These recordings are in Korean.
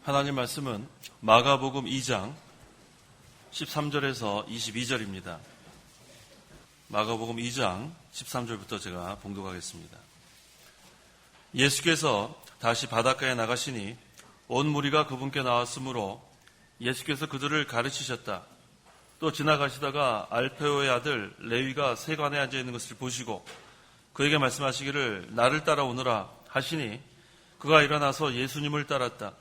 하나님 말씀은 마가복음 2장 13절에서 22절입니다. 마가복음 2장 13절부터 제가 봉독하겠습니다. 예수께서 다시 바닷가에 나가시니 온 무리가 그분께 나왔으므로 예수께서 그들을 가르치셨다. 또 지나가시다가 알페오의 아들 레위가 세관에 앉아 있는 것을 보시고 그에게 말씀하시기를 나를 따라오너라 하시니 그가 일어나서 예수님을 따랐다.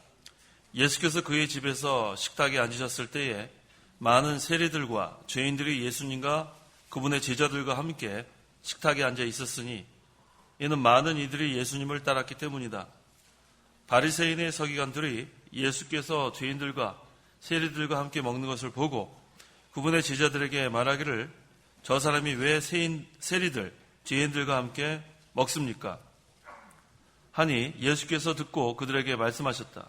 예수께서 그의 집에서 식탁에 앉으셨을 때에 많은 세리들과 죄인들이 예수님과 그분의 제자들과 함께 식탁에 앉아 있었으니 이는 많은 이들이 예수님을 따랐기 때문이다. 바리새인의 서기관들이 예수께서 죄인들과 세리들과 함께 먹는 것을 보고 그분의 제자들에게 말하기를 저 사람이 왜 세리들, 죄인들과 함께 먹습니까? 하니 예수께서 듣고 그들에게 말씀하셨다.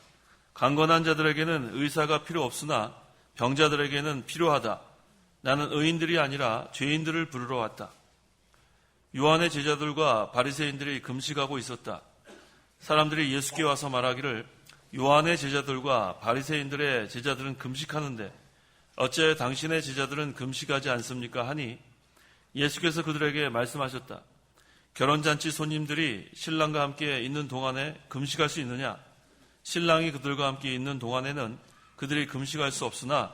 강건한 자들에게는 의사가 필요 없으나 병자들에게는 필요하다. 나는 의인들이 아니라 죄인들을 부르러 왔다. 요한의 제자들과 바리새인들이 금식하고 있었다. 사람들이 예수께 와서 말하기를 요한의 제자들과 바리새인들의 제자들은 금식하는데 어째 당신의 제자들은 금식하지 않습니까? 하니 예수께서 그들에게 말씀하셨다. 결혼잔치 손님들이 신랑과 함께 있는 동안에 금식할 수 있느냐? 신랑이 그들과 함께 있는 동안에는 그들이 금식할 수 없으나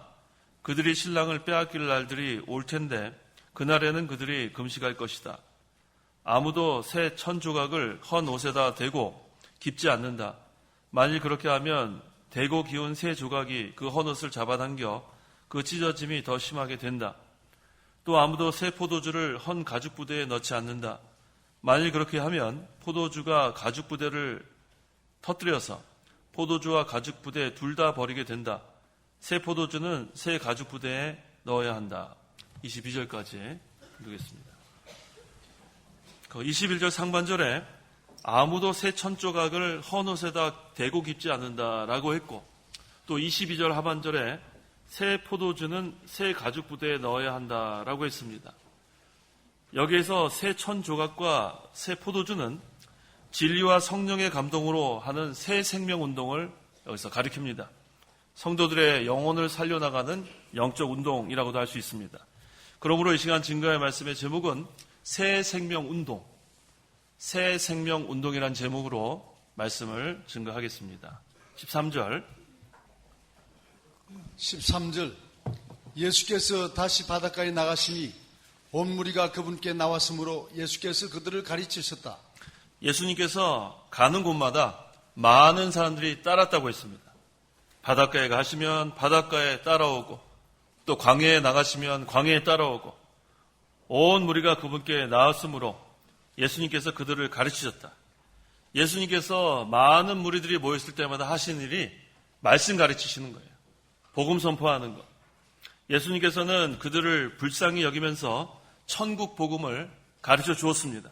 그들이 신랑을 빼앗길 날들이 올 텐데 그날에는 그들이 금식할 것이다. 아무도 새 1000조각을 헌 옷에다 대고 깁지 않는다. 만일 그렇게 하면 대고 기운 새 조각이 그 헌 옷을 잡아당겨 그 찢어짐이 더 심하게 된다. 또 아무도 새 포도주를 헌 가죽 부대에 넣지 않는다. 만일 그렇게 하면 포도주가 가죽 부대를 터뜨려서 포도주와 가죽 부대 둘 다 버리게 된다. 새 포도주는 새 가죽 부대에 넣어야 한다. 22절까지 읽겠습니다. 21절 상반절에 아무도 새 1000조각을 헌 옷에다 대고 깁지 않는다라고 했고 또 22절 하반절에 새 포도주는 새 가죽 부대에 넣어야 한다라고 했습니다. 여기에서 새 1000조각과 새 포도주는 진리와 성령의 감동으로 하는 새 생명 운동을 여기서 가리킵니다. 성도들의 영혼을 살려나가는 영적 운동이라고도 할 수 있습니다. 그러므로 이 시간 증거의 말씀의 제목은 새 생명 운동, 새 생명 운동이라는 제목으로 말씀을 증거하겠습니다. 13절 예수께서 다시 바닷가에 나가시니 온 무리가 그분께 나왔으므로 예수께서 그들을 가르치셨다. 예수님께서 가는 곳마다 많은 사람들이 따랐다고 했습니다. 바닷가에 가시면 바닷가에 따라오고 또 광야에 나가시면 광야에 따라오고 온 무리가 그분께 나왔으므로 예수님께서 그들을 가르치셨다. 예수님께서 많은 무리들이 모였을 때마다 하시는 일이 말씀 가르치시는 거예요. 복음 선포하는 것. 예수님께서는 그들을 불쌍히 여기면서 천국 복음을 가르쳐 주었습니다.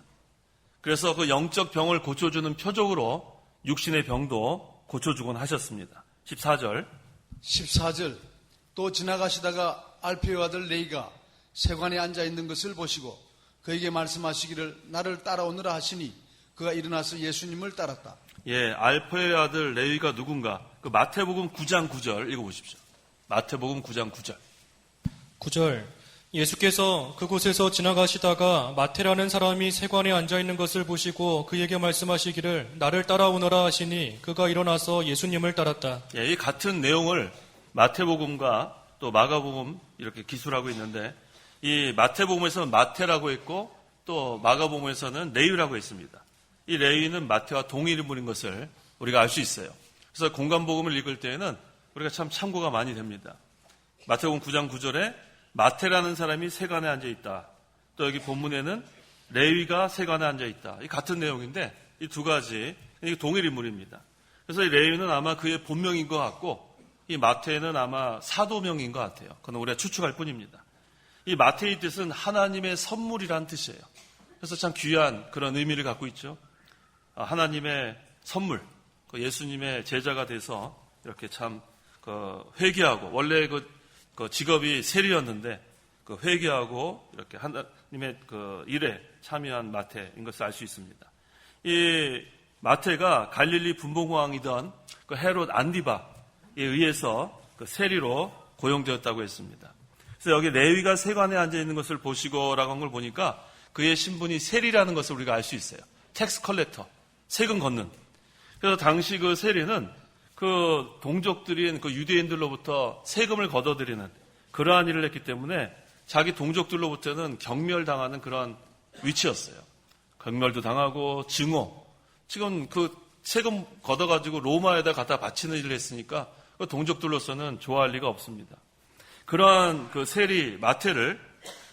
그래서 그 영적 병을 고쳐주는 표적으로 육신의 병도 고쳐주곤 하셨습니다. 14절 또 지나가시다가 알페오 아들 레위가 세관에 앉아 있는 것을 보시고 그에게 말씀하시기를 나를 따라오느라 하시니 그가 일어나서 예수님을 따랐다. 예, 알페오의 아들 레위가 누군가? 그 마태복음 9장 9절 읽어보십시오. 마태복음 9장 9절. 9절 예수께서 그곳에서 지나가시다가 마태라는 사람이 세관에 앉아있는 것을 보시고 그에게 말씀하시기를 나를 따라오너라 하시니 그가 일어나서 예수님을 따랐다. 예, 이 같은 내용을 마태복음과 또 마가복음 이렇게 기술하고 있는데 이 마태복음에서는 마태라고 했고 또 마가복음에서는 레위라고 했습니다. 이 레위는 마태와 동일 인물인 것을 우리가 알 수 있어요. 그래서 공간복음을 읽을 때에는 우리가 참 참고가 많이 됩니다. 마태복음 9장 9절에 마태라는 사람이 세관에 앉아 있다. 또 여기 본문에는 레위가 세관에 앉아 있다. 이 같은 내용인데 이 두 가지 이게 동일 인물입니다. 그래서 이 레위는 아마 그의 본명인 것 같고 이 마태는 아마 사도명인 것 같아요. 그건 우리가 추측할 뿐입니다. 이 마태의 뜻은 하나님의 선물이라는 뜻이에요. 그래서 참 귀한 그런 의미를 갖고 있죠. 하나님의 선물, 예수님의 제자가 돼서 이렇게 참 회개하고 원래 그 직업이 세리였는데 그 회개하고 이렇게 하나님의 그 일에 참여한 마태인 것을 알 수 있습니다. 이 마태가 갈릴리 분봉왕이던 그 헤롯 안디바 의해서 그 세리로 고용되었다고 했습니다. 그래서 여기 레위가 세관에 앉아 있는 것을 보시고라고 한 걸 보니까 그의 신분이 세리라는 것을 우리가 알 수 있어요. 텍스 컬렉터, 세금 걷는. 그래서 당시 그 세리는 그 동족들인 그 유대인들로부터 세금을 걷어들이는 그러한 일을 했기 때문에 자기 동족들로부터는 경멸당하는 그런 위치였어요. 경멸도 당하고 증오. 지금 그 세금 걷어가지고 로마에다 갖다 바치는 일을 했으니까 그 동족들로서는 좋아할 리가 없습니다. 그러한 그 세리 마태를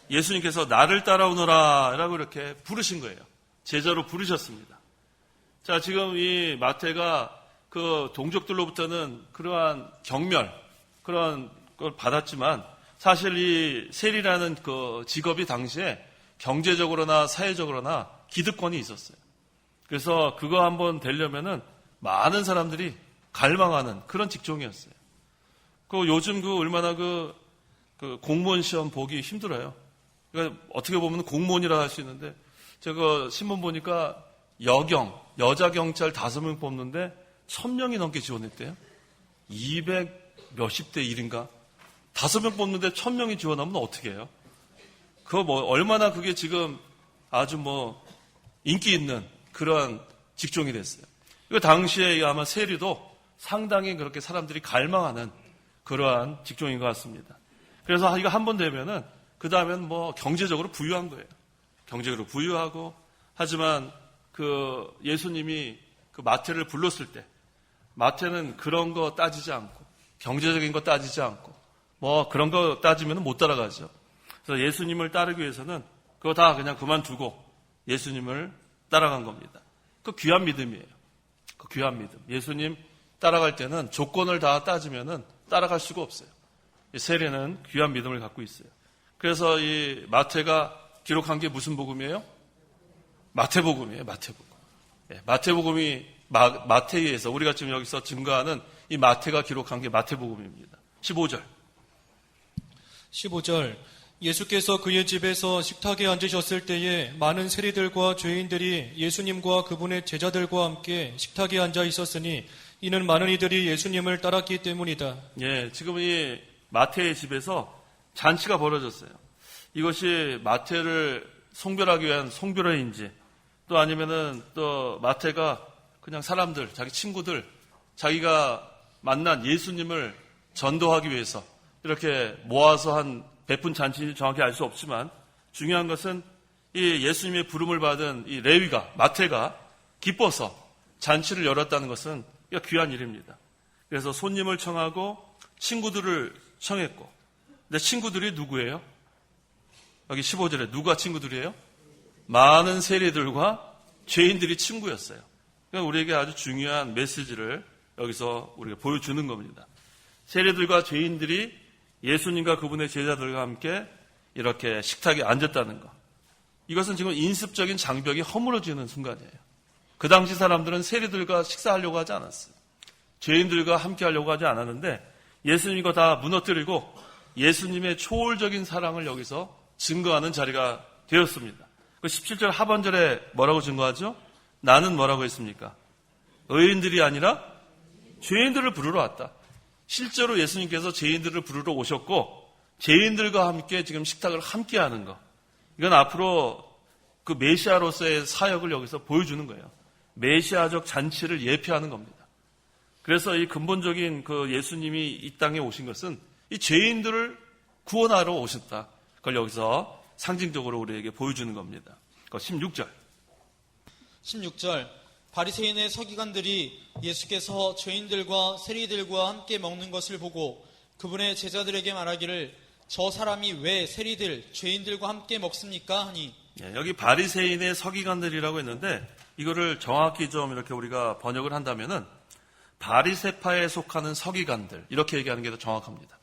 예수님께서 나를 따라오너라 라고 이렇게 부르신 거예요. 제자로 부르셨습니다. 자, 지금 이 마태가 그 동족들로부터는 그러한 경멸, 그런 걸 받았지만 사실 이 세리라는 그 직업이 당시에 경제적으로나 사회적으로나 기득권이 있었어요. 그래서 그거 한번 되려면은 많은 사람들이 갈망하는 그런 직종이었어요. 그 요즘 그 얼마나 그 공무원 시험 보기 힘들어요. 그러니까 어떻게 보면 공무원이라 할 수 있는데 제가 신문 보니까 여자 경찰 5명 뽑는데 1000명이 넘게 지원했대요. 200 몇십 대 1인가? 5명 뽑는데 1000명이 지원하면 어떻게 해요? 그거 뭐 얼마나 그게 지금 아주 뭐 인기 있는 그런 직종이 됐어요. 그 당시에 아마 세리도 상당히 그렇게 사람들이 갈망하는 그러한 직종인 것 같습니다. 그래서 이거 한 번 되면은 그 다음엔 뭐 경제적으로 부유한 거예요. 경제적으로 부유하고 하지만 그 예수님이 그 마태를 불렀을 때 마태는 그런 거 따지지 않고 경제적인 거 따지지 않고 뭐 그런 거 따지면 못 따라가죠. 그래서 예수님을 따르기 위해서는 그거 다 그냥 그만두고 예수님을 따라간 겁니다. 그 귀한 믿음이에요. 그 귀한 믿음. 예수님 따라갈 때는 조건을 다 따지면은 따라갈 수가 없어요. 이 세례는 귀한 믿음을 갖고 있어요. 그래서 이 마태가 기록한 게 무슨 복음이에요? 마태복음이에요. 마태복음. 예, 마태복음이 마태에 의해서 우리가 지금 여기서 증거하는 이 마태가 기록한 게 마태복음입니다. 15절. 예수께서 그의 집에서 식탁에 앉으셨을 때에 많은 세리들과 죄인들이 예수님과 그분의 제자들과 함께 식탁에 앉아 있었으니 이는 많은 이들이 예수님을 따랐기 때문이다. 예, 지금 이 마태의 집에서 잔치가 벌어졌어요. 이것이 마태를 송별하기 위한 송별회인지 또 아니면은 또 마태가 그냥 사람들, 자기 친구들, 자기가 만난 예수님을 전도하기 위해서 이렇게 모아서 한 베푼 잔치인지 정확히 알 수 없지만 중요한 것은 이 예수님의 부름을 받은 이 레위가, 마태가 기뻐서 잔치를 열었다는 것은 귀한 일입니다. 그래서 손님을 청하고 친구들을 청했고 근데 친구들이 누구예요? 여기 15절에 누가 친구들이에요? 많은 세리들과 죄인들이 친구였어요. 그러니까 우리에게 아주 중요한 메시지를 여기서 우리가 보여주는 겁니다. 세리들과 죄인들이 예수님과 그분의 제자들과 함께 이렇게 식탁에 앉았다는 것. 이것은 지금 인습적인 장벽이 허물어지는 순간이에요. 그 당시 사람들은 세리들과 식사하려고 하지 않았어요. 죄인들과 함께 하려고 하지 않았는데 예수님과 다 무너뜨리고 예수님의 초월적인 사랑을 여기서 증거하는 자리가 되었습니다. 그 17절 하반절에 뭐라고 증거하죠? 나는 뭐라고 했습니까? 의인들이 아니라 죄인들을 부르러 왔다. 실제로 예수님께서 죄인들을 부르러 오셨고 죄인들과 함께 지금 식탁을 함께 하는 것. 이건 앞으로 그 메시아로서의 사역을 여기서 보여주는 거예요. 메시아적 잔치를 예표하는 겁니다. 그래서 이 근본적인 그 예수님이 이 땅에 오신 것은 이 죄인들을 구원하러 오셨다. 그걸 여기서 상징적으로 우리에게 보여주는 겁니다. 16절. 바리새인의 서기관들이 예수께서 죄인들과 세리들과 함께 먹는 것을 보고 그분의 제자들에게 말하기를 저 사람이 왜 세리들, 죄인들과 함께 먹습니까? 하니 여기 바리새인의 서기관들이라고 했는데 이거를 정확히 좀 이렇게 우리가 번역을 한다면은 바리새파에 속하는 서기관들 이렇게 얘기하는 게 더 정확합니다.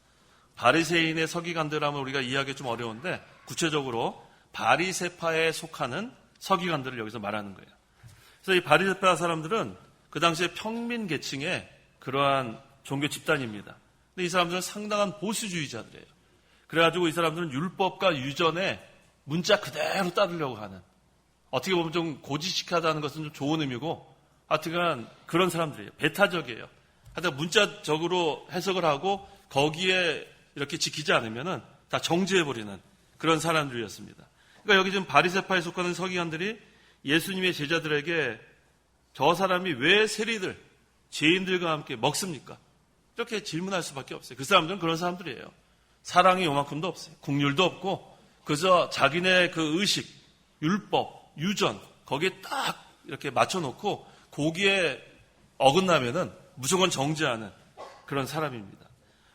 바리새인의 서기관들 하면 우리가 이해하기 좀 어려운데 구체적으로 바리새파에 속하는 서기관들을 여기서 말하는 거예요. 그래서 이 바리새파 사람들은 그 당시에 평민 계층의 그러한 종교 집단입니다. 근데 이 사람들은 상당한 보수주의자들이에요. 그래가지고 이 사람들은 율법과 유전에 문자 그대로 따르려고 하는 어떻게 보면 좀 고지식하다는 것은 좀 좋은 의미고 하여튼간 그런 사람들이에요. 배타적이에요. 하여튼 문자적으로 해석을 하고 거기에 이렇게 지키지 않으면은 다 정죄해버리는 그런 사람들이었습니다. 그러니까 여기 지금 바리새파에 속하는 서기관들이 예수님의 제자들에게 저 사람이 왜 세리들, 죄인들과 함께 먹습니까? 이렇게 질문할 수밖에 없어요. 그 사람들은 그런 사람들이에요. 사랑이 요만큼도 없어요. 국률도 없고 그저 자기네 그 의식, 율법, 유전 거기에 딱 이렇게 맞춰놓고 거기에 어긋나면은 무조건 정죄하는 그런 사람입니다.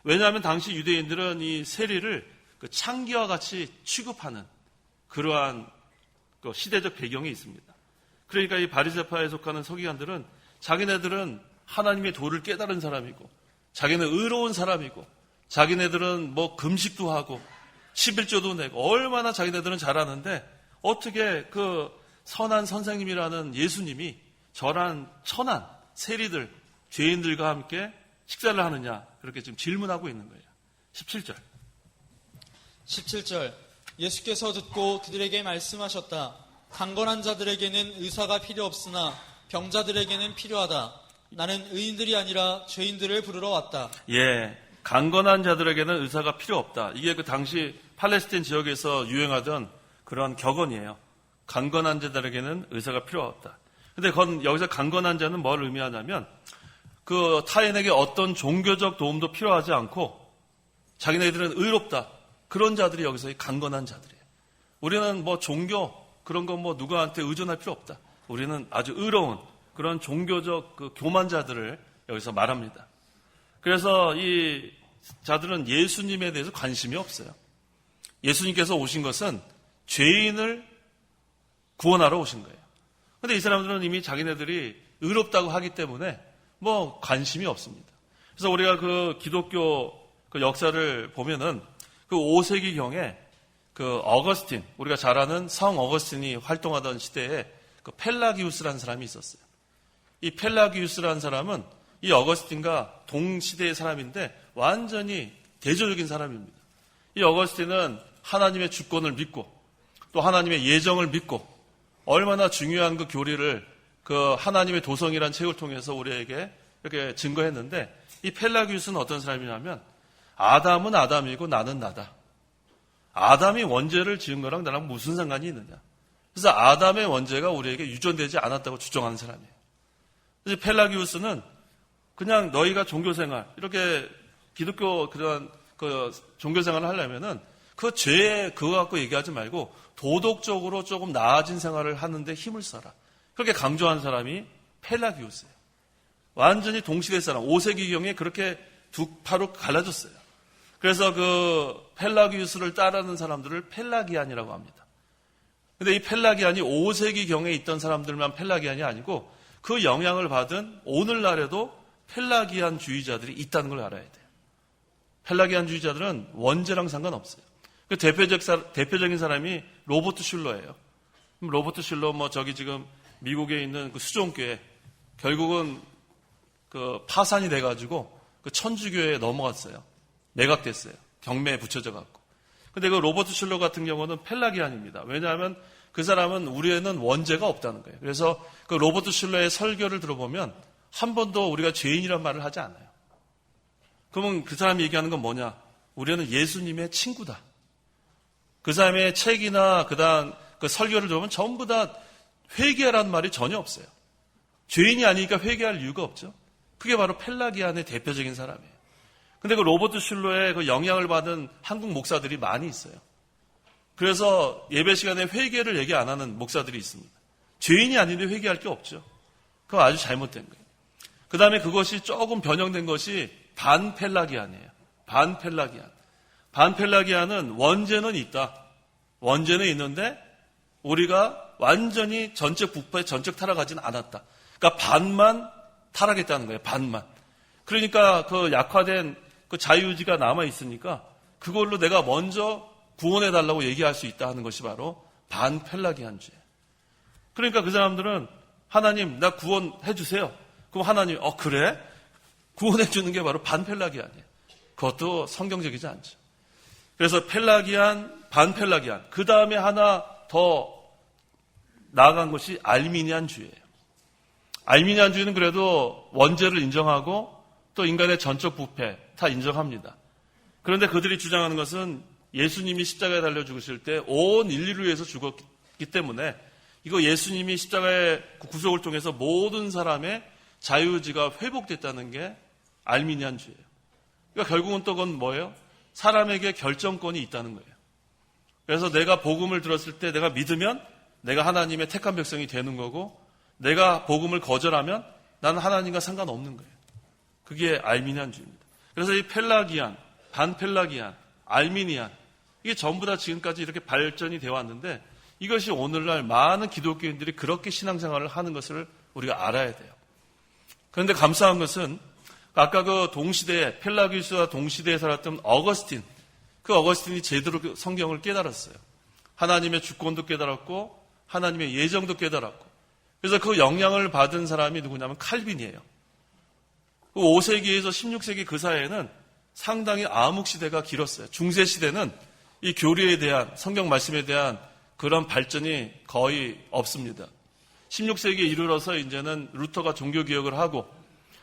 왜냐하면 당시 유대인들은 이 세리를 그 창기와 같이 취급하는 그러한 그 시대적 배경이 있습니다. 그러니까 이 바리새파에 속하는 서기관들은 자기네들은 하나님의 도를 깨달은 사람이고 자기는 의로운 사람이고 자기네들은 뭐 금식도 하고 11조도 내고 얼마나 자기네들은 잘하는데 어떻게 그 선한 선생님이라는 예수님이 저런 천한 세리들, 죄인들과 함께 식사를 하느냐 그렇게 지금 질문하고 있는 거예요. 17절. 17절 예수께서 듣고 그들에게 말씀하셨다. 강건한 자들에게는 의사가 필요 없으나 병자들에게는 필요하다. 나는 의인들이 아니라 죄인들을 부르러 왔다. 예, 강건한 자들에게는 의사가 필요 없다. 이게 그 당시 팔레스틴 지역에서 유행하던 그런 격언이에요. 강건한 자들에게는 의사가 필요 없다. 근데 여기서 강건한 자는 뭘 의미하냐면 그 타인에게 어떤 종교적 도움도 필요하지 않고 자기네들은 의롭다. 그런 자들이 여기서 강건한 자들이에요. 우리는 뭐 종교 그런 거 뭐 누구한테 의존할 필요 없다. 우리는 아주 의로운 그런 종교적 그 교만자들을 여기서 말합니다. 그래서 이 자들은 예수님에 대해서 관심이 없어요. 예수님께서 오신 것은 죄인을 구원하러 오신 거예요. 근데 이 사람들은 이미 자기네들이 의롭다고 하기 때문에 뭐 관심이 없습니다. 그래서 우리가 그 기독교 그 역사를 보면은 그 5세기경에 그 어거스틴, 우리가 잘 아는 성 어거스틴이 활동하던 시대에 그 펠라기우스라는 사람이 있었어요. 이 펠라기우스라는 사람은 이 어거스틴과 동시대의 사람인데 완전히 대조적인 사람입니다. 이 어거스틴은 하나님의 주권을 믿고 또 하나님의 예정을 믿고 얼마나 중요한 그 교리를 그 하나님의 도성이라는 책을 통해서 우리에게 이렇게 증거했는데 이 펠라기우스는 어떤 사람이냐면 아담은 아담이고 나는 나다. 아담이 원죄를 지은 거랑 나랑 무슨 상관이 있느냐. 그래서 아담의 원죄가 우리에게 유전되지 않았다고 주장하는 사람이에요. 그래서 펠라기우스는 그냥 너희가 종교생활, 이렇게 기독교 그런 그 종교생활을 하려면은 그 죄에 그거 갖고 얘기하지 말고 도덕적으로 조금 나아진 생활을 하는데 힘을 써라. 그렇게 강조한 사람이 펠라기우스예요. 완전히 동시대 사람, 5세기경에 그렇게 두 파로 갈라졌어요. 그래서 그 펠라기우스를 따르는 사람들을 펠라기안이라고 합니다. 근데 이 펠라기안이 5세기경에 있던 사람들만 펠라기안이 아니고 그 영향을 받은 오늘날에도 펠라기안주의자들이 있다는 걸 알아야 돼요. 펠라기안주의자들은 원죄랑 상관없어요. 그 대표적인 사람이 로버트 슐러예요. 로버트 슐러 뭐 저기 지금 미국에 있는 그 수종교회 결국은 그 파산이 돼가지고 그 천주교회에 넘어갔어요. 매각됐어요. 경매에 붙여져 갖고. 근데 그 로버트 슐러 같은 경우는 펠라기안입니다. 왜냐하면 그 사람은 우리에는 원죄가 없다는 거예요. 그래서 그 로버트 슐러의 설교를 들어보면 한 번도 우리가 죄인이란 말을 하지 않아요. 그러면 그 사람이 얘기하는 건 뭐냐? 우리는 예수님의 친구다. 그 사람의 책이나 그다음 그 설교를 들어보면 전부 다 회개하라는 말이 전혀 없어요. 죄인이 아니니까 회개할 이유가 없죠. 그게 바로 펠라기안의 대표적인 사람이에요. 근데 그 로버트 슐러의 그 영향을 받은 한국 목사들이 많이 있어요. 그래서 예배 시간에 회개를 얘기 안 하는 목사들이 있습니다. 죄인이 아닌데 회개할 게 없죠. 그거 아주 잘못된 거예요. 그 다음에 그것이 조금 변형된 것이 반펠라기안이에요. 반펠라기안. 반펠라기안은 원죄는 있다. 원죄는 있는데 우리가 완전히 전적 부패, 전적 타락하지는 않았다. 그러니까 반만 타락했다는 거예요. 반만. 그러니까 그 약화된 그 자유의지가 남아있으니까 그걸로 내가 먼저 구원해달라고 얘기할 수 있다 하는 것이 바로 반펠라기안주예요. 그러니까 그 사람들은 하나님 나 구원해주세요. 그럼 하나님 그래? 구원해주는 게 바로 반펠라기안이에요. 그것도 성경적이지 않죠. 그래서 펠라기안, 반펠라기안. 그 다음에 하나 더 나아간 것이 알미니안주의예요. 알미니안주의는 그래도 원죄를 인정하고 또 인간의 전적 부패 다 인정합니다. 그런데 그들이 주장하는 것은 예수님이 십자가에 달려 죽으실 때 온 인류를 위해서 죽었기 때문에 이거 예수님이 십자가의 구속을 통해서 모든 사람의 자유의지가 회복됐다는 게 알미니안주의예요. 그러니까 결국은 또 그건 뭐예요? 사람에게 결정권이 있다는 거예요. 그래서 내가 복음을 들었을 때 내가 믿으면 내가 하나님의 택한 백성이 되는 거고, 내가 복음을 거절하면 나는 하나님과 상관없는 거예요. 그게 알미니안주의입니다. 그래서 이 펠라기안, 반펠라기안, 알미니안, 이게 전부 다 지금까지 이렇게 발전이 되어 왔는데, 이것이 오늘날 많은 기독교인들이 그렇게 신앙생활을 하는 것을 우리가 알아야 돼요. 그런데 감사한 것은 아까 그 동시대에, 펠라기우스와 동시대에 살았던 어거스틴, 그 어거스틴이 제대로 성경을 깨달았어요. 하나님의 주권도 깨달았고 하나님의 예정도 깨달았고, 그래서 그 영향을 받은 사람이 누구냐면 칼빈이에요. 5세기에서 16세기 그 사이에는 상당히 암흑시대가 길었어요. 중세시대는 이 교리에 대한, 성경 말씀에 대한 그런 발전이 거의 없습니다. 16세기에 이르러서 이제는 루터가 종교개혁을 하고,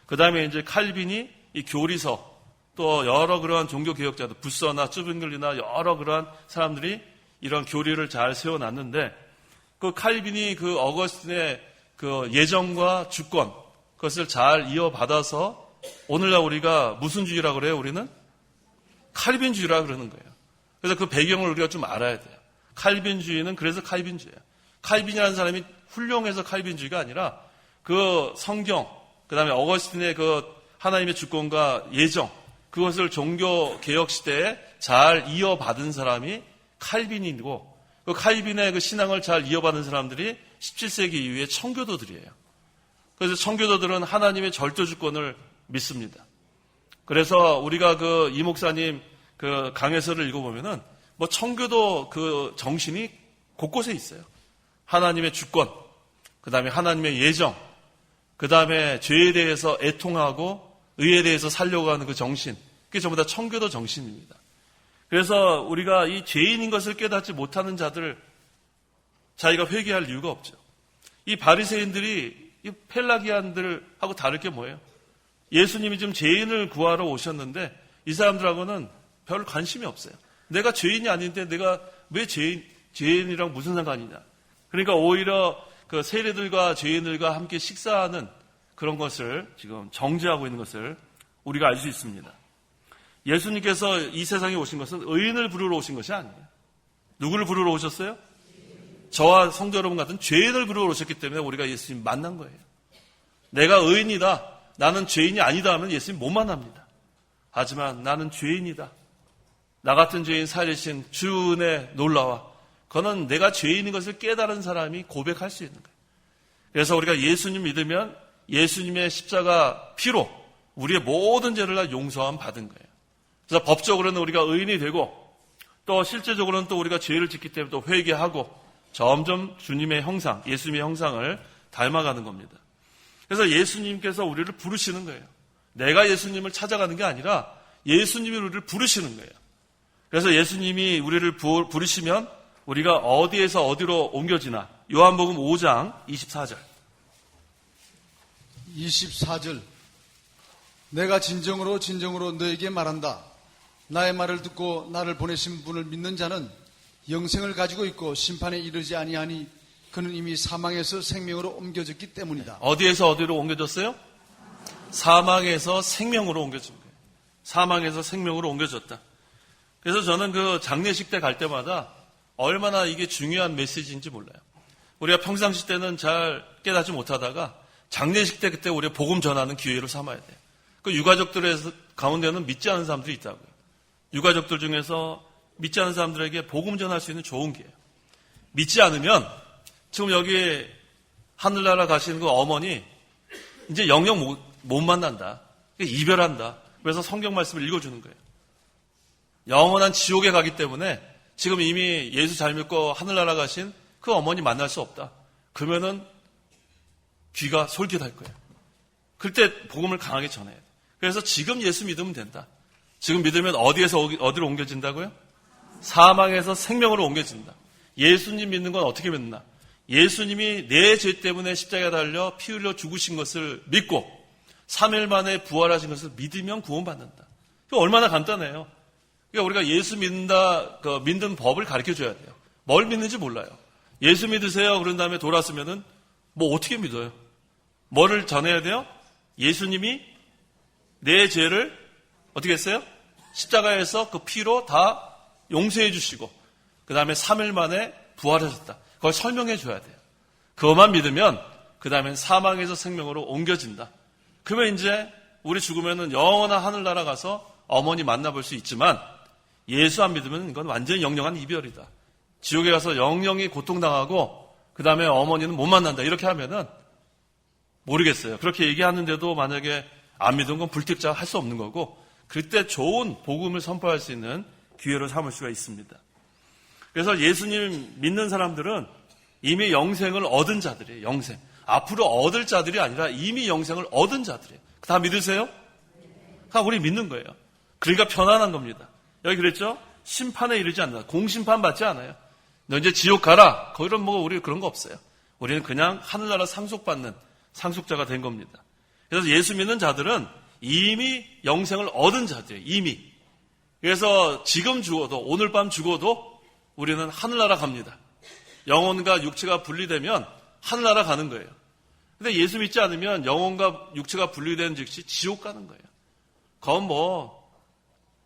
그 다음에 이제 칼빈이 이 교리서, 또 여러 그러한 종교개혁자들, 부서나 쭈빙글리나 여러 그러한 사람들이 이런 교리를 잘 세워놨는데, 그 칼빈이 그 어거스틴의 그 예정과 주권, 그것을 잘 이어받아서 오늘날 우리가 무슨 주의라고 그래요? 우리는 칼빈주의라고 그러는 거예요. 그래서 그 배경을 우리가 좀 알아야 돼요. 칼빈주의는 그래서 칼빈주의예요. 칼빈이라는 사람이 훌륭해서 칼빈주의가 아니라 그 성경, 그 다음에 어거스틴의 그 하나님의 주권과 예정, 그것을 종교개혁 시대에 잘 이어받은 사람이 칼빈이고, 그 칼빈의 그 신앙을 잘 이어받은 사람들이 17세기 이후에 청교도들이에요. 그래서 청교도들은 하나님의 절대 주권을 믿습니다. 그래서 우리가 그 이 목사님 그 강해서를 읽어보면은 뭐 청교도 그 정신이 곳곳에 있어요. 하나님의 주권, 그 다음에 하나님의 예정, 그 다음에 죄에 대해서 애통하고 의에 대해서 살려고 하는 그 정신, 그게 전부 다 청교도 정신입니다. 그래서 우리가 이 죄인인 것을 깨닫지 못하는 자들, 자기가 회개할 이유가 없죠. 이 바리새인들이 이 펠라기안들하고 다를 게 뭐예요? 예수님이 지금 죄인을 구하러 오셨는데 이 사람들하고는 별 관심이 없어요. 내가 죄인이 아닌데 내가 왜 죄인이랑 무슨 상관이냐. 그러니까 오히려 그 세리들과 죄인들과 함께 식사하는 그런 것을 지금 정죄하고 있는 것을 우리가 알 수 있습니다. 예수님께서 이 세상에 오신 것은 의인을 부르러 오신 것이 아니에요. 누구를 부르러 오셨어요? 저와 성도 여러분 같은 죄인을 부르러 오셨기 때문에 우리가 예수님 만난 거예요. 내가 의인이다, 나는 죄인이 아니다 하면 예수님 못 만납니다. 하지만 나는 죄인이다, 나 같은 죄인 살리신 주 은혜 놀라와, 그거는 내가 죄인인 것을 깨달은 사람이 고백할 수 있는 거예요. 그래서 우리가 예수님 믿으면 예수님의 십자가 피로 우리의 모든 죄를 다 용서함 받은 거예요. 그래서 법적으로는 우리가 의인이 되고, 또 실제적으로는 또 우리가 죄를 짓기 때문에 또 회개하고 점점 주님의 형상, 예수님의 형상을 닮아가는 겁니다. 그래서 예수님께서 우리를 부르시는 거예요. 내가 예수님을 찾아가는 게 아니라 예수님이 우리를 부르시는 거예요. 그래서 예수님이 우리를 부르시면 우리가 어디에서 어디로 옮겨지나. 요한복음 5장 24절. 24절. 내가 진정으로 너에게 말한다. 나의 말을 듣고 나를 보내신 분을 믿는 자는 영생을 가지고 있고 심판에 이르지 아니하니 그는 이미 사망에서 생명으로 옮겨졌기 때문이다. 어디에서 어디로 옮겨졌어요? 사망에서 생명으로 옮겨진 거예요. 사망에서 생명으로 옮겨졌다. 그래서 저는 그 장례식 때 갈 때마다 얼마나 이게 중요한 메시지인지 몰라요. 우리가 평상시 때는 잘 깨닫지 못하다가 장례식 때 그때 우리가 복음 전하는 기회로 삼아야 돼요. 그 유가족들 가운데는 믿지 않는 사람들이 있다고요. 유가족들 중에서 믿지 않는 사람들에게 복음 전할 수 있는 좋은 기회예요. 믿지 않으면 지금 여기 하늘나라 가시는 그 어머니 이제 영영 못 만난다. 이별한다. 그래서 성경 말씀을 읽어주는 거예요. 영원한 지옥에 가기 때문에 지금 이미 예수 잘 믿고 하늘나라 가신 그 어머니 만날 수 없다. 그러면은 귀가 솔깃할 거예요. 그때 복음을 강하게 전해야 돼요. 그래서 지금 예수 믿으면 된다. 지금 믿으면 어디에서 어디로 옮겨진다고요? 사망에서 생명으로 옮겨진다. 예수님 믿는 건 어떻게 믿나? 예수님이 내 죄 때문에 십자가에 달려 피 흘려 죽으신 것을 믿고 3일 만에 부활하신 것을 믿으면 구원받는다. 이거 얼마나 간단해요. 그러니까 우리가 예수 믿는 법을 가르쳐줘야 돼요. 뭘 믿는지 몰라요. 예수 믿으세요. 그런 다음에 돌아서면은 뭐 어떻게 믿어요? 뭐를 전해야 돼요? 예수님이 내 죄를 어떻게 했어요? 십자가에서 그 피로 다 용서해 주시고 그 다음에 3일 만에 부활하셨다. 그걸 설명해 줘야 돼요. 그것만 믿으면 그 다음엔 사망에서 생명으로 옮겨진다. 그러면 이제 우리 죽으면은 영원한 하늘나라 가서 어머니 만나볼 수 있지만 예수 안 믿으면 이건 완전히 영영한 이별이다. 지옥에 가서 영영이 고통당하고 그 다음에 어머니는 못 만난다. 이렇게 하면은 모르겠어요. 그렇게 얘기하는데도 만약에 안 믿은 건 불택자 할 수 없는 거고 그때 좋은 복음을 선포할 수 있는 기회로 삼을 수가 있습니다. 그래서 예수님 믿는 사람들은 이미 영생을 얻은 자들이에요. 영생. 앞으로 얻을 자들이 아니라 이미 영생을 얻은 자들이에요. 다 믿으세요? 다 우리 믿는 거예요. 그러니까 편안한 겁니다. 여기 그랬죠? 심판에 이르지 않는다. 공심판 받지 않아요. 너 이제 지옥 가라. 그런 우리 그런 거 없어요. 우리는 그냥 하늘나라 상속받는 상속자가 된 겁니다. 그래서 예수 믿는 자들은 이미 영생을 얻은 자들이에요. 이미. 그래서 지금 죽어도 오늘 밤 죽어도 우리는 하늘나라 갑니다. 영혼과 육체가 분리되면 하늘나라 가는 거예요. 근데 예수 믿지 않으면 영혼과 육체가 분리된 즉시 지옥 가는 거예요. 그건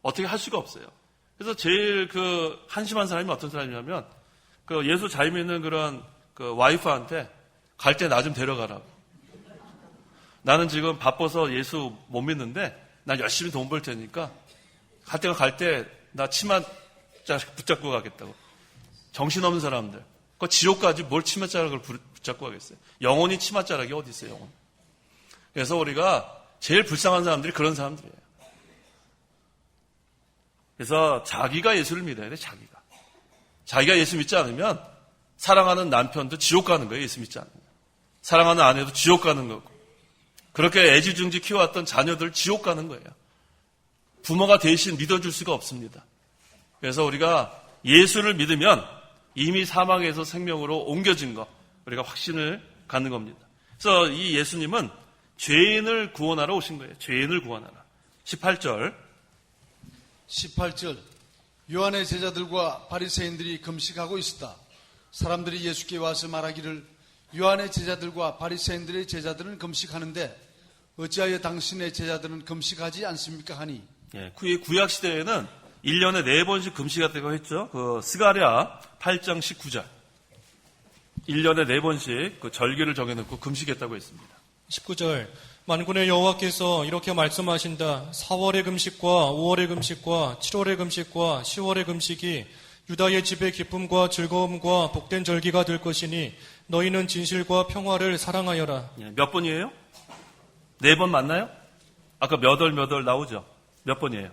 어떻게 할 수가 없어요. 그래서 제일 한심한 사람이 어떤 사람이냐면 예수 잘 믿는 그런 와이프한테 갈 때 나 좀 데려가라고. 나는 지금 바빠서 예수 못 믿는데 난 열심히 돈 벌 테니까 갈 때 나 치마 붙잡고 가겠다고. 정신없는 사람들. 그 지옥까지 뭘 치맛자락을 붙잡고 가겠어요. 영혼이 치맛자락이 어디 있어요, 영혼. 그래서 우리가 제일 불쌍한 사람들이 그런 사람들이에요. 그래서 자기가 예수를 믿어야 돼, 자기가. 자기가 예수 믿지 않으면 사랑하는 남편도 지옥 가는 거예요, 예수 믿지 않으면. 사랑하는 아내도 지옥 가는 거고. 그렇게 애지중지 키워왔던 자녀들 지옥 가는 거예요. 부모가 대신 믿어줄 수가 없습니다. 그래서 우리가 예수를 믿으면 이미 사망에서 생명으로 옮겨진 거, 우리가 확신을 갖는 겁니다. 그래서 이 예수님은 죄인을 구원하러 오신 거예요. 죄인을 구원하러. 18절. 요한의 제자들과 바리새인들이 금식하고 있었다. 사람들이 예수께 와서 말하기를 요한의 제자들과 바리새인들의 제자들은 금식하는데 어찌하여 당신의 제자들은 금식하지 않습니까? 하니. 예, 구약 시대에는 1년에 4번씩 금식했다고 했죠. 스가랴 8장 19절. 1년에 4번씩 절기를 정해놓고 금식했다고 했습니다. 19절. 만군의 여호와께서 이렇게 말씀하신다. 4월의 금식과 5월의 금식과 7월의 금식과 10월의 금식이 유다의 집의 기쁨과 즐거움과 복된 절기가 될 것이니 너희는 진실과 평화를 사랑하여라. 예, 몇 번이에요? 4번 맞나요? 아까 몇 월 나오죠? 몇 번이에요?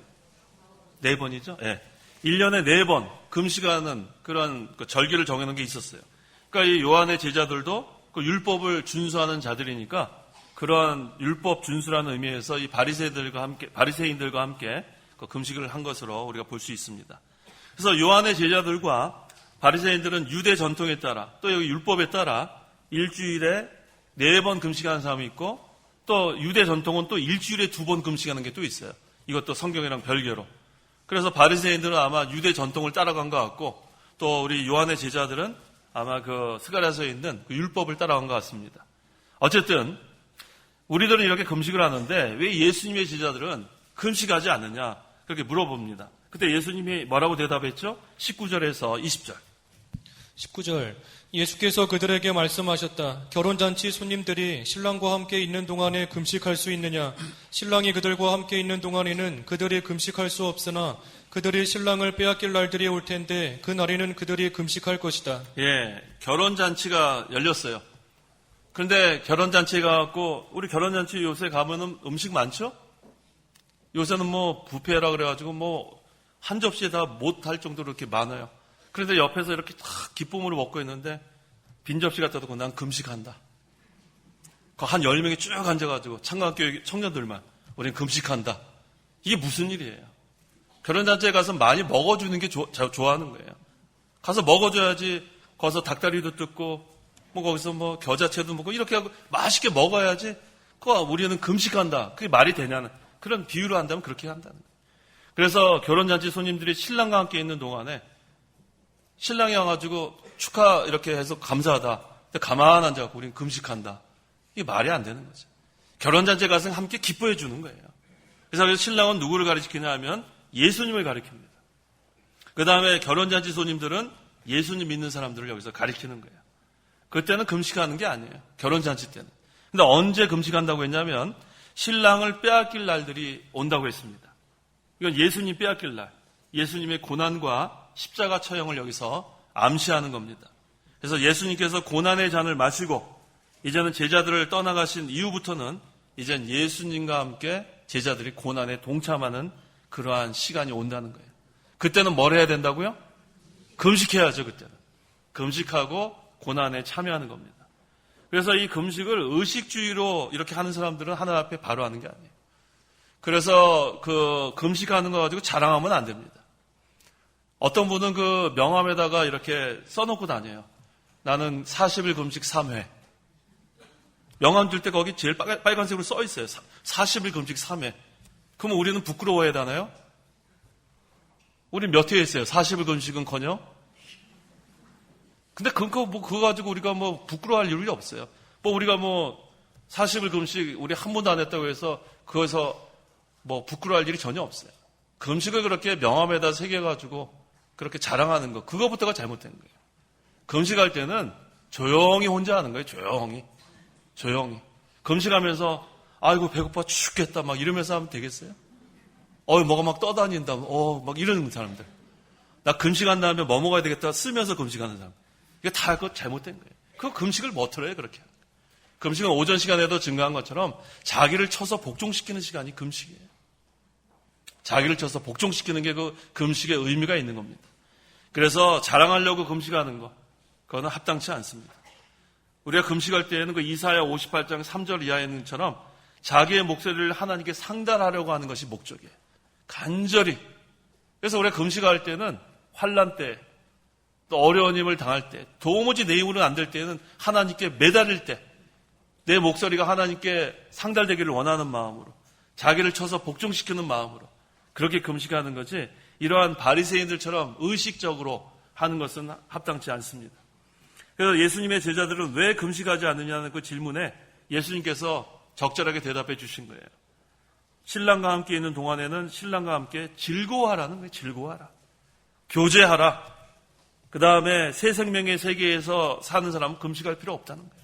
4번이죠? 예. 1년에 4번 금식하는 그런 절기를 정해놓은 게 있었어요. 그러니까 이 요한의 제자들도 그 율법을 준수하는 자들이니까 그런 율법 준수라는 의미에서 이 바리새인들과 함께 그 금식을 한 것으로 우리가 볼 수 있습니다. 그래서 요한의 제자들과 바리새인들은 유대 전통에 따라 또 여기 율법에 따라 일주일에 4번 금식하는 사람이 있고 또 유대 전통은 또 일주일에 2번 금식하는 게 또 있어요. 이것도 성경이랑 별개로. 그래서 바리새인들은 아마 유대 전통을 따라간 것 같고 또 우리 요한의 제자들은 아마 스가랴서에 있는 그 율법을 따라간 것 같습니다. 어쨌든 우리들은 이렇게 금식을 하는데 왜 예수님의 제자들은 금식하지 않느냐 그렇게 물어봅니다. 그때 예수님이 뭐라고 대답했죠? 19절에서 20절. 19절. 예수께서 그들에게 말씀하셨다. 결혼잔치 손님들이 신랑과 함께 있는 동안에 금식할 수 있느냐? 신랑이 그들과 함께 있는 동안에는 그들이 금식할 수 없으나 그들이 신랑을 빼앗길 날들이 올 텐데 그 날에는 그들이 금식할 것이다. 예, 결혼잔치가 열렸어요. 그런데 결혼잔치에 가갖고 우리 결혼잔치 요새 가면은 음식 많죠? 요새는 뷔페라 그래가지고 한 접시에 다 못할 정도로 이렇게 많아요. 그런데 옆에서 이렇게 탁 기쁨으로 먹고 있는데 빈 접시 갖다 두고 난 금식한다. 한 10명이 쭉 앉아가지고 창간교회 청년들만 우리는 금식한다. 이게 무슨 일이에요? 결혼잔치에 가서 많이 먹어주는 게 좋아하는 거예요. 가서 먹어줘야지. 거기서 닭다리도 뜯고 거기서 겨자채도 먹고 이렇게 하고 맛있게 먹어야지. 우리는 금식한다. 그게 말이 되냐는 그런 비유로 한다면 그렇게 한다는 거예요. 그래서 결혼잔치 손님들이 신랑과 함께 있는 동안에 신랑이 와가지고 축하 이렇게 해서 감사하다. 근데 가만 앉아갖고 우리는 금식한다. 이게 말이 안 되는 거죠. 결혼잔치에 가서 함께 기뻐해 주는 거예요. 그래서 신랑은 누구를 가리키냐 하면 예수님을 가리킵니다. 그 다음에 결혼잔치 손님들은 예수님 믿는 사람들을 여기서 가리키는 거예요. 그때는 금식하는 게 아니에요. 결혼잔치 때는. 근데 언제 금식한다고 했냐면 신랑을 빼앗길 날들이 온다고 했습니다. 이건 예수님 빼앗길 날, 예수님의 고난과 십자가 처형을 여기서 암시하는 겁니다. 그래서 예수님께서 고난의 잔을 마시고 이제는 제자들을 떠나가신 이후부터는 이젠 예수님과 함께 제자들이 고난에 동참하는 그러한 시간이 온다는 거예요. 그때는 뭘 해야 된다고요? 금식해야죠. 그때는 금식하고 고난에 참여하는 겁니다. 그래서 이 금식을 의식주의로 이렇게 하는 사람들은 하늘 앞에 바로 하는 게 아니에요. 그래서 그 금식하는 거 가지고 자랑하면 안 됩니다. 어떤 분은 그 명함에다가 이렇게 써놓고 다녀요. 나는 40일 금식 3회. 명함 줄 때 거기 제일 빨간색으로 써 있어요. 40일 금식 3회. 그럼 우리는 부끄러워해야 되나요? 우리 몇 회 했어요? 40일 금식은커녕? 근데 그거 가지고 우리가 부끄러워할 일이 없어요. 우리가 40일 금식 우리 한 번도 안 했다고 해서 그거에서 부끄러워할 일이 전혀 없어요. 금식을 그렇게 명함에다 새겨가지고 그렇게 자랑하는 거, 그거부터가 잘못된 거예요. 금식할 때는 조용히 혼자 하는 거예요. 조용히. 금식하면서 아이고 배고파 죽겠다 막 이러면서 하면 되겠어요? 뭐가 막 떠다닌다. 막 이러는 사람들. 나 금식한 다음에 뭐 먹어야 되겠다 쓰면서 금식하는 사람. 이게 다 그거 잘못된 거예요. 그 금식을 못들어요 그렇게. 금식은 오전 시간에도 증거한 것처럼 자기를 쳐서 복종시키는 시간이 금식이에요. 자기를 쳐서 복종시키는 게 그 금식의 의미가 있는 겁니다. 그래서 자랑하려고 금식하는 거, 그거는 합당치 않습니다. 우리가 금식할 때에는 그 이사야 58장 3절 이하에 있는 것처럼 자기의 목소리를 하나님께 상달하려고 하는 것이 목적이에요. 간절히. 그래서 우리가 금식할 때는 환난 때, 또 어려운 힘을 당할 때, 도무지 내 힘으로는 안 될 때에는 하나님께 매달릴 때, 내 목소리가 하나님께 상달되기를 원하는 마음으로, 자기를 쳐서 복종시키는 마음으로 그렇게 금식하는 거지, 이러한 바리새인들처럼 의식적으로 하는 것은 합당치 않습니다. 그래서 예수님의 제자들은 왜 금식하지 않느냐는 그 질문에 예수님께서 적절하게 대답해 주신 거예요. 신랑과 함께 있는 동안에는 신랑과 함께 즐거워하라는 거예요. 즐거워하라. 교제하라. 그 다음에 새 생명의 세계에서 사는 사람은 금식할 필요 없다는 거예요.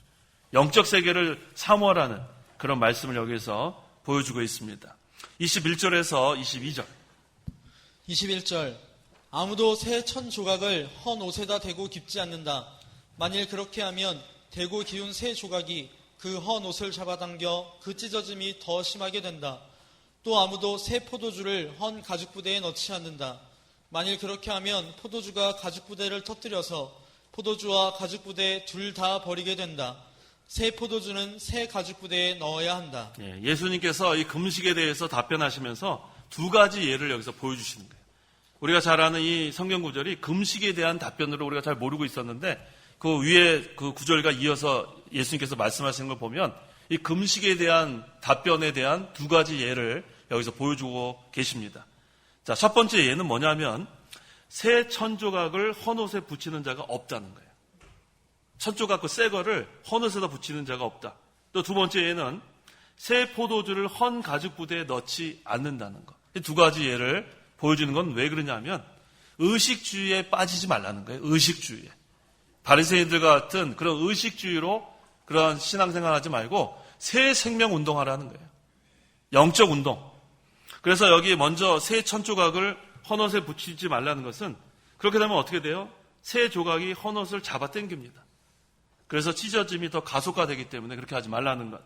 영적 세계를 사모하라는 그런 말씀을 여기서 보여주고 있습니다. 21절에서 22절. 21절. 아무도 새 천 조각을 헌 옷에다 대고 깁지 않는다. 만일 그렇게 하면 대고 기운 새 조각이 그 헌 옷을 잡아당겨 그 찢어짐이 더 심하게 된다. 또 아무도 새 포도주를 헌 가죽부대에 넣지 않는다. 만일 그렇게 하면 포도주가 가죽부대를 터뜨려서 포도주와 가죽부대 둘 다 버리게 된다. 새 포도주는 새 가죽부대에 넣어야 한다. 예수님께서 이 금식에 대해서 답변하시면서 두 가지 예를 여기서 보여주시는 거예요. 우리가 잘 아는 이 성경 구절이 금식에 대한 답변으로 우리가 잘 모르고 있었는데 그 위에 그 구절과 이어서 예수님께서 말씀하시는 걸 보면 이 금식에 대한 답변에 대한 두 가지 예를 여기서 보여주고 계십니다. 자, 첫 번째 예는 뭐냐면 새 천조각을 헌옷에 붙이는 자가 없다는 거예요. 천조각 그 새 거를 헌옷에다 붙이는 자가 없다. 또 두 번째 예는 새 포도주를 헌 가죽 부대에 넣지 않는다는 것. 이 두 가지 예를 보여주는 건 왜 그러냐면 의식주의에 빠지지 말라는 거예요. 의식주의에. 바리새인들 같은 그런 의식주의로 그런 신앙생활 하지 말고 새 생명 운동하라는 거예요. 영적 운동. 그래서 여기 먼저 새 천조각을 헌옷에 붙이지 말라는 것은 그렇게 되면 어떻게 돼요? 새 조각이 헌옷을 잡아당깁니다. 그래서 찢어짐이 더 가속화되기 때문에 그렇게 하지 말라는 것.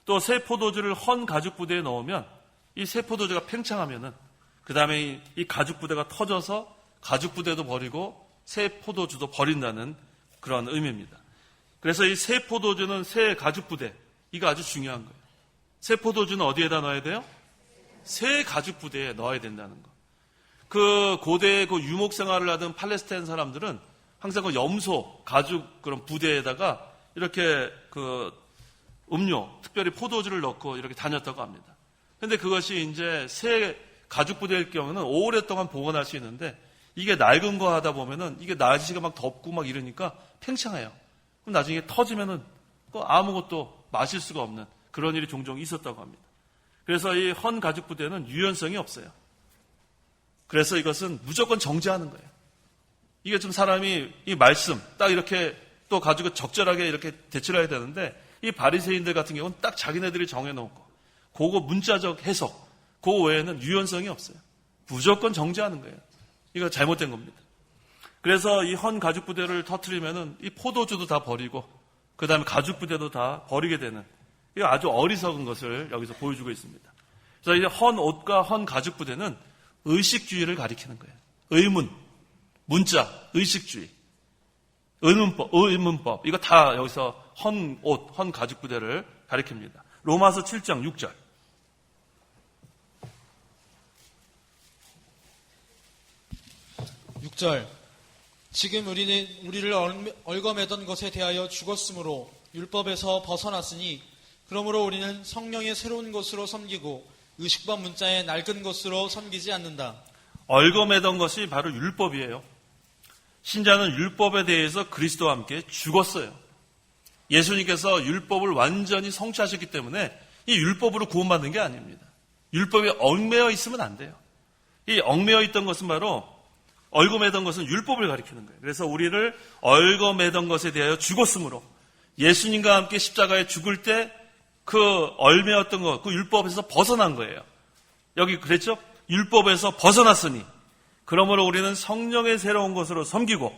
또 새 포도주를 헌 가죽 부대에 넣으면 이 새 포도주가 팽창하면은 그 다음에 이 가죽 부대가 터져서 가죽 부대도 버리고 새 포도주도 버린다는 그런 의미입니다. 그래서 이 새 포도주는 새 가죽 부대, 이거 아주 중요한 거예요. 새 포도주는 어디에다 넣어야 돼요? 새 가죽 부대에 넣어야 된다는 거. 그 고대 그 유목 생활을 하던 팔레스타인 사람들은 항상 그 염소, 가죽 그런 부대에다가 이렇게 그 음료, 특별히 포도주를 넣고 이렇게 다녔다고 합니다. 근데 그것이 이제 새 가죽 부대일 경우는 오랫동안 보관할 수 있는데 이게 낡은 거 하다 보면은 이게 날씨가 막 덥고 막 이러니까 팽창해요. 그럼 나중에 터지면은 아무것도 마실 수가 없는 그런 일이 종종 있었다고 합니다. 그래서 이 헌 가죽 부대는 유연성이 없어요. 그래서 이것은 무조건 정제하는 거예요. 이게 좀 사람이 이 말씀 딱 이렇게 또 가지고 적절하게 이렇게 대처를 해야 되는데 이 바리새인들 같은 경우는 딱 자기네들이 정해놓고 그거 문자적 해석 그 외에는 유연성이 없어요. 무조건 정제하는 거예요. 이거 잘못된 겁니다. 그래서 이 헌 가죽 부대를 터뜨리면은 이 포도주도 다 버리고 그 다음에 가죽 부대도 다 버리게 되는 이 아주 어리석은 것을 여기서 보여주고 있습니다. 그래서 이제 헌 옷과 헌 가죽 부대는 의식주의를 가리키는 거예요. 의문, 문자, 의식주의, 의문법 이거 다 여기서 헌 옷, 헌 가죽 부대를 가리킵니다. 로마서 7장 6절. 6절 지금 우리를 얽어매던 것에 대하여 죽었으므로 율법에서 벗어났으니 그러므로 우리는 성령의 새로운 것으로 섬기고 의식법 문자의 낡은 것으로 섬기지 않는다. 얽어매던 것이 바로 율법이에요. 신자는 율법에 대해서 그리스도와 함께 죽었어요. 예수님께서 율법을 완전히 성취하셨기 때문에 이 율법으로 구원받는 게 아닙니다. 율법에 얽매여 있으면 안 돼요. 이 얽매여 있던 것은 바로 얽어매던 것은 율법을 가리키는 거예요. 그래서 우리를 얽어매던 것에 대하여 죽었으므로 예수님과 함께 십자가에 죽을 때 그 얽매였던 것, 그 율법에서 벗어난 거예요. 여기 그랬죠? 율법에서 벗어났으니 그러므로 우리는 성령의 새로운 것으로 섬기고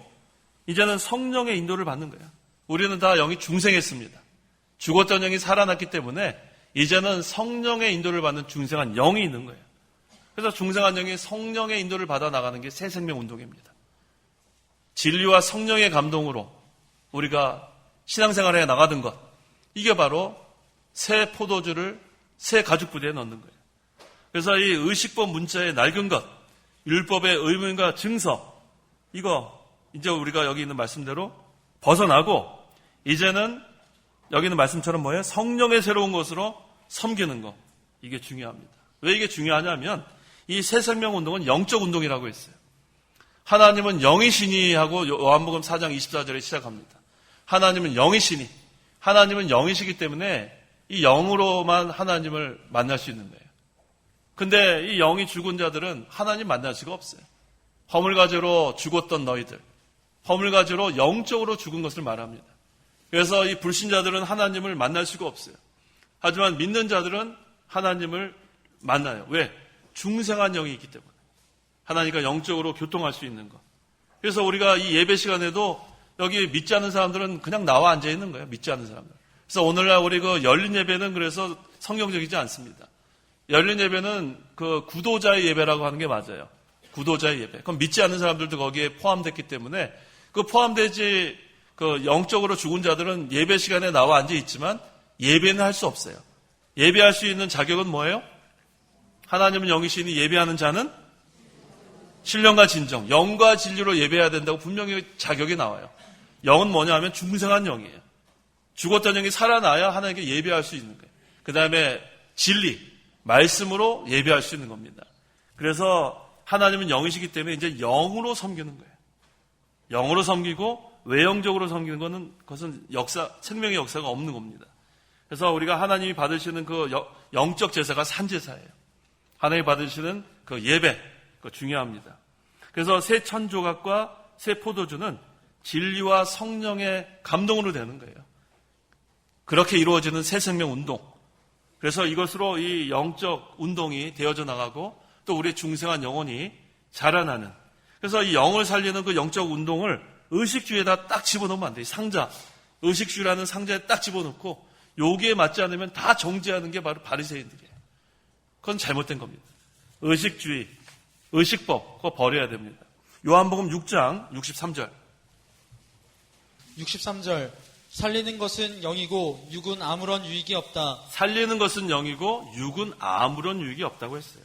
이제는 성령의 인도를 받는 거예요. 우리는 다 영이 중생했습니다. 죽었던 영이 살아났기 때문에 이제는 성령의 인도를 받는 중생한 영이 있는 거예요. 그래서 중생한 영이 성령의 인도를 받아 나가는 게 새 생명 운동입니다. 진리와 성령의 감동으로 우리가 신앙생활에 나가던 것, 이게 바로 새 포도주를 새 가죽 부대에 넣는 거예요. 그래서 이 의식법 문자의 낡은 것, 율법의 의문과 증서, 이거 이제 우리가 여기 있는 말씀대로 벗어나고 이제는 여기 있는 말씀처럼 뭐예요? 성령의 새로운 것으로 섬기는 것. 이게 중요합니다. 왜 이게 중요하냐면 이 새 생명 운동은 영적 운동이라고 했어요. 하나님은 영이시니 하고 요한복음 4장 24절에 시작합니다. 하나님은 영이시니, 하나님은 영이시기 때문에 이 영으로만 하나님을 만날 수 있는 거예요. 근데 이 영이 죽은 자들은 하나님 만날 수가 없어요. 허물가지로 죽었던 너희들, 허물가지로 영적으로 죽은 것을 말합니다. 그래서 이 불신자들은 하나님을 만날 수가 없어요. 하지만 믿는 자들은 하나님을 만나요. 왜? 중생한 영이 있기 때문에. 하나님과 영적으로 교통할 수 있는 것. 그래서 우리가 이 예배 시간에도 여기 믿지 않는 사람들은 그냥 나와 앉아 있는 거예요. 믿지 않는 사람들. 그래서 오늘날 우리 그 열린 예배는 그래서 성경적이지 않습니다. 열린 예배는 그 구도자의 예배라고 하는 게 맞아요. 구도자의 예배. 그럼 믿지 않는 사람들도 거기에 포함됐기 때문에 그 포함되지 그 영적으로 죽은 자들은 예배 시간에 나와 앉아 있지만 예배는 할 수 없어요. 예배할 수 있는 자격은 뭐예요? 하나님은 영이시니 예배하는 자는 신령과 진정, 영과 진리로 예배해야 된다고 분명히 자격이 나와요. 영은 뭐냐 하면 중생한 영이에요. 죽었던 영이 살아나야 하나님께 예배할 수 있는 거예요. 그 다음에 진리, 말씀으로 예배할 수 있는 겁니다. 그래서 하나님은 영이시기 때문에 이제 영으로 섬기는 거예요. 영으로 섬기고 외형적으로 섬기는 것은 그것은 생명의 역사가 없는 겁니다. 그래서 우리가 하나님이 받으시는 그 영적 제사가 산제사예요. 하나님이 받으시는 그 예배, 그거 중요합니다. 그래서 새 천조각과 새 포도주는 진리와 성령의 감동으로 되는 거예요. 그렇게 이루어지는 새 생명 운동. 그래서 이것으로 이 영적 운동이 되어져 나가고 또 우리의 중생한 영혼이 자라나는. 그래서 이 영을 살리는 그 영적 운동을 의식주에다 딱 집어넣으면 안 돼요. 상자, 의식주라는 상자에 딱 집어넣고 여기에 맞지 않으면 다 정죄하는 게 바로 바리새인들이에요. 그건 잘못된 겁니다. 의식주의, 의식법, 그거 버려야 됩니다. 요한복음 6장 63절. 63절 살리는 것은 영이고 육은 아무런 유익이 없다. 살리는 것은 영이고 육은 아무런 유익이 없다고 했어요.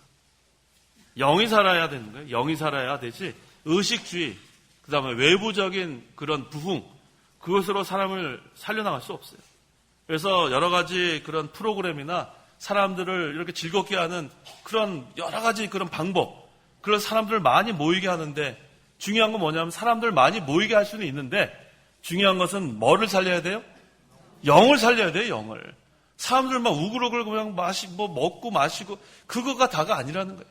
영이 살아야 되는 거예요. 영이 살아야 되지 의식주의, 그 다음에 외부적인 그런 부흥, 그것으로 사람을 살려나갈 수 없어요. 그래서 여러 가지 그런 프로그램이나 사람들을 이렇게 즐겁게 하는 그런 여러 가지 그런 방법, 그런 사람들을 많이 모이게 하는데 중요한 건 뭐냐면 사람들 많이 모이게 할 수는 있는데 중요한 것은 뭐를 살려야 돼요? 영을 살려야 돼요, 영을. 사람들만 우글우글 그냥 먹고 마시고 그거가 다가 아니라는 거예요.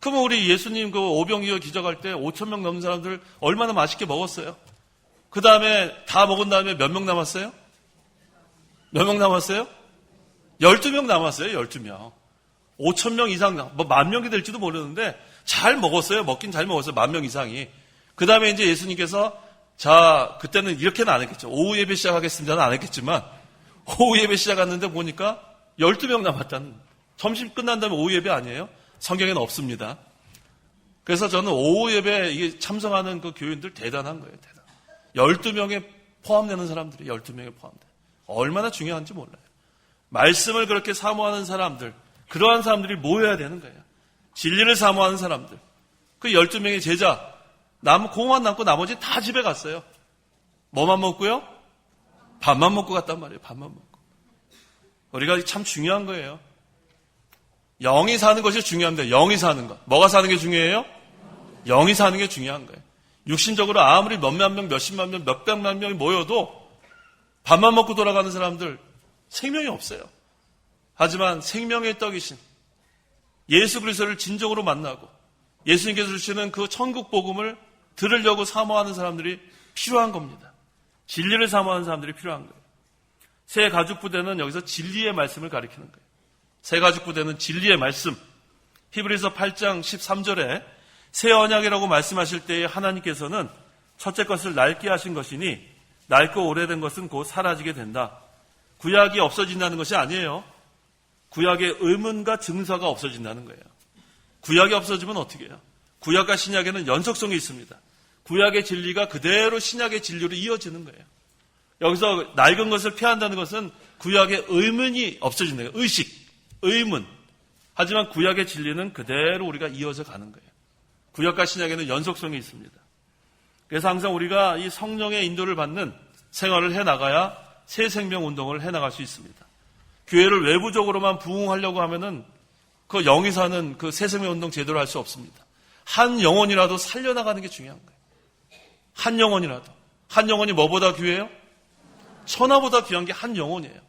그러면 우리 예수님 그 오병이어 기적할 때 5,000명 넘는 사람들 얼마나 맛있게 먹었어요? 그 다음에 다 먹은 다음에 몇 명 남았어요? 몇 명 남았어요? 12명 남았어요, 12명. 5,000명 이상, 뭐 10,000명이 될지도 모르는데 잘 먹었어요. 먹긴 잘 먹었어요. 10,000명 이상이. 그 다음에 이제 예수님께서 자, 그때는 이렇게는 안 했겠죠. 오후 예배 시작하겠습니다는 안 했겠지만 오후 예배 시작했는데 보니까 12명 남았다는. 점심 끝난 다음에 오후 예배 아니에요? 성경에는 없습니다. 그래서 저는 오후 예배에 이게 참석하는 그 교인들 대단한 거예요. 대단. 12명에 포함되는 사람들이 12명에 포함돼. 얼마나 중요한지 몰라요. 말씀을 그렇게 사모하는 사람들, 그러한 사람들이 모여야 되는 거예요. 진리를 사모하는 사람들. 그 12명의 제자, 공만 남고 나머지 다 집에 갔어요. 뭐만 먹고요? 밥만 먹고 갔단 말이에요. 밥만 먹고. 우리가 참 중요한 거예요. 영이 사는 것이 중요합니다. 영이 사는 것. 뭐가 사는 게 중요해요? 영이 사는 게 중요한 거예요. 육신적으로 아무리 몇만 명, 몇십만 명, 몇백만 명이 모여도 밥만 먹고 돌아가는 사람들 생명이 없어요. 하지만 생명의 떡이신 예수 그리스도를 진정으로 만나고 예수님께서 주시는 그 천국 복음을 들으려고 사모하는 사람들이 필요한 겁니다. 진리를 사모하는 사람들이 필요한 거예요. 새 가죽 부대는 여기서 진리의 말씀을 가리키는 거예요. 새 가죽 부대는 진리의 말씀. 히브리서 8장 13절에 새 언약이라고 말씀하실 때에 하나님께서는 첫째 것을 낡게 하신 것이니 낡고 오래된 것은 곧 사라지게 된다. 구약이 없어진다는 것이 아니에요. 구약의 의문과 증서가 없어진다는 거예요. 구약이 없어지면 어떻게 해요? 구약과 신약에는 연속성이 있습니다. 구약의 진리가 그대로 신약의 진리로 이어지는 거예요. 여기서 낡은 것을 피한다는 것은 구약의 의문이 없어진다. 의식, 의문. 하지만 구약의 진리는 그대로 우리가 이어져 가는 거예요. 구약과 신약에는 연속성이 있습니다. 그래서 항상 우리가 이 성령의 인도를 받는 생활을 해나가야 새 생명 운동을 해나갈 수 있습니다. 교회를 외부적으로만 부흥하려고 하면은 그 영이 사는 그 새 생명 운동 제대로 할 수 없습니다. 한 영혼이라도 살려나가는 게 중요한 거예요. 한 영혼이라도. 한 영혼이 뭐보다 귀해요? 천하보다 귀한 게 한 영혼이에요.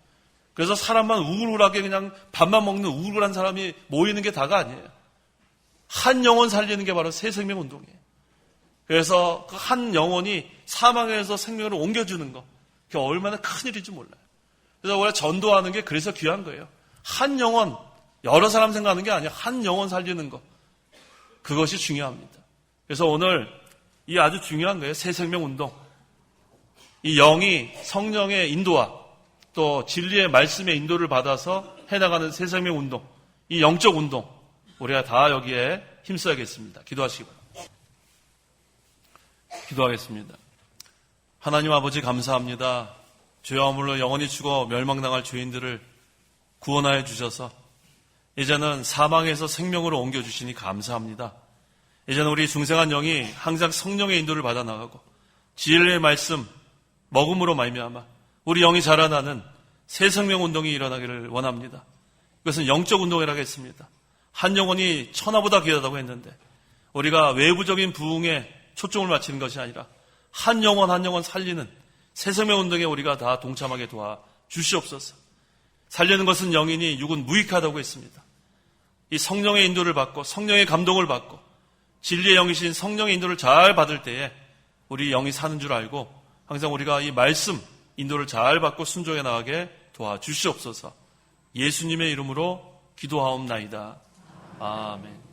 그래서 사람만 우울하게 그냥 밥만 먹는 우울한 사람이 모이는 게 다가 아니에요. 한 영혼 살리는 게 바로 새 생명 운동이에요. 그래서 그 한 영혼이 사망에서 생명으로 옮겨주는 거, 그게 얼마나 큰 일인지 몰라요. 그래서 원래 전도하는 게 그래서 귀한 거예요. 한 영혼, 여러 사람 생각하는 게 아니에요. 한 영혼 살리는 거. 그것이 중요합니다. 그래서 오늘 이 아주 중요한 거예요. 새 생명 운동. 이 영이 성령의 인도와 또 진리의 말씀의 인도를 받아서 해나가는 새 생명 운동. 이 영적 운동. 우리가 다 여기에 힘써야겠습니다. 기도하시기 바랍니다. 기도하겠습니다. 하나님 아버지 감사합니다. 죄와 물로 영원히 죽어 멸망당할 죄인들을 구원하여 주셔서 이제는 사망에서 생명으로 옮겨주시니 감사합니다. 이제는 우리 중생한 영이 항상 성령의 인도를 받아 나가고 진리의 말씀 먹음으로 말미암아 우리 영이 자라나는 새 생명 운동이 일어나기를 원합니다. 이것은 영적 운동이라고 했습니다. 한 영혼이 천하보다 귀하다고 했는데 우리가 외부적인 부흥에 초점을 맞추는 것이 아니라 한 영혼 한 영혼 살리는 새 생명 운동에 우리가 다 동참하게 도와 주시옵소서. 살리는 것은 영이니 육은 무익하다고 했습니다. 이 성령의 인도를 받고 성령의 감동을 받고 진리의 영이신 성령의 인도를 잘 받을 때에 우리 영이 사는 줄 알고 항상 우리가 이 말씀 인도를 잘 받고 순종해 나가게 도와 주시옵소서. 예수님의 이름으로 기도하옵나이다. 아멘.